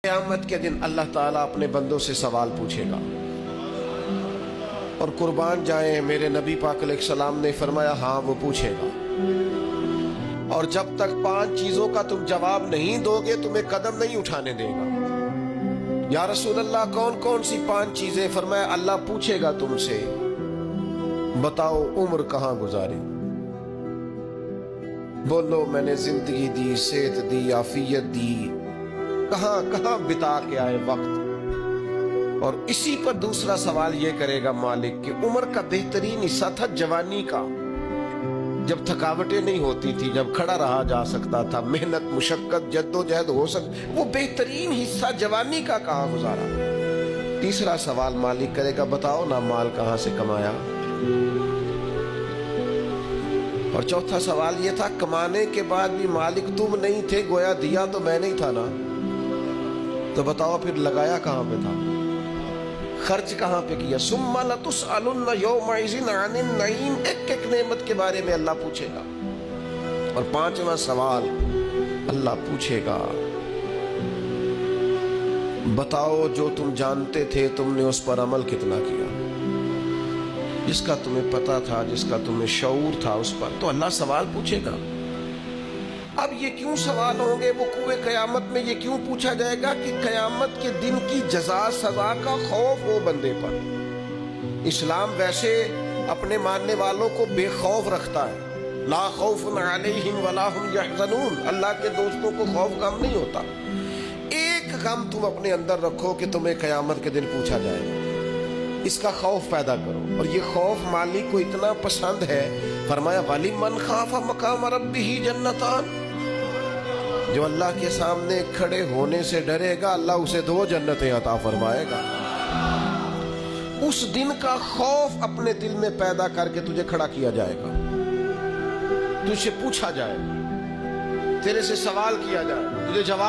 قیامت کے دن اللہ تعالیٰ اپنے بندوں سے سوال پوچھے گا، اور قربان جائیں میرے نبی پاک علیہ السلام نے فرمایا ہاں وہ پوچھے گا، اور جب تک 5 چیزوں کا تم جواب نہیں دو گے تمہیں قدم نہیں اٹھانے دے گا۔ یا رسول اللہ کون کون سی 5 چیزیں؟ فرمایا اللہ پوچھے گا تم سے، بتاؤ عمر کہاں گزاری؟ بولو میں نے زندگی دی، صحت دی، عافیت دی، کہاں کہاں بتا کے آئے وقت؟ اور اسی پر دوسرا سوال یہ کرے گا مالک کہ عمر کا بہترین حصہ تھا جوانی کا، جب تھکاوٹیں نہیں ہوتی تھی، جب کھڑا رہا جا سکتا تھا، محنت مشقت جد و جہد ہو سکتی، وہ بہترین حصہ جوانی کا کہاں گزارا؟ تیسرا سوال مالک کرے گا بتاؤ نا مال کہاں سے کمایا؟ اور چوتھا سوال یہ تھا کمانے کے بعد بھی مالک تم نہیں تھے، گویا دیا تو میں نہیں تھا نا، تو بتاؤ پھر لگایا کہاں پہ تھا، خرچ کہاں پہ کیا؟ ثم لتسألن یومئذ عن النعیم، ایک ایک نعمت کے بارے میں اللہ پوچھے گا۔ اور 5واں سوال اللہ پوچھے گا بتاؤ جو تم جانتے تھے تم نے اس پر عمل کتنا کیا؟ جس کا تمہیں پتا تھا، جس کا تمہیں شعور تھا اس پر تو اللہ سوال پوچھے گا۔ اب یہ کیوں سوال ہوں گے وقوع قیامت میں؟ یہ کیوں پوچھا جائے گا کہ قیامت کے دن کی جزا سزا کا خوف ہو بندے پر۔ اسلام ویسے اپنے ماننے والوں کو بے خوف رکھتا ہے، لا خوف علیہم ولا هم یحزنون، اللہ کے دوستوں کو خوف غم نہیں ہوتا۔ ایک غم تم اپنے اندر رکھو کہ تمہیں قیامت کے دن پوچھا جائے گا، اس کا خوف پیدا کرو، اور یہ خوف مالک کو اتنا پسند ہے، فرمایا وَلِمَنْ خَافَ مَقَامَ رَبِّهِ جَنَّتَانِ، جو اللہ کے سامنے کھڑے ہونے سے ڈرے گا اللہ اسے 2 جنتیں عطا فرمائے گا۔ اس دن کا خوف اپنے دل میں پیدا کر کے تجھے کھڑا کیا جائے گا، تجھ سے پوچھا جائے گا، تیرے سے سوال کیا جائے گا، تجھے جواب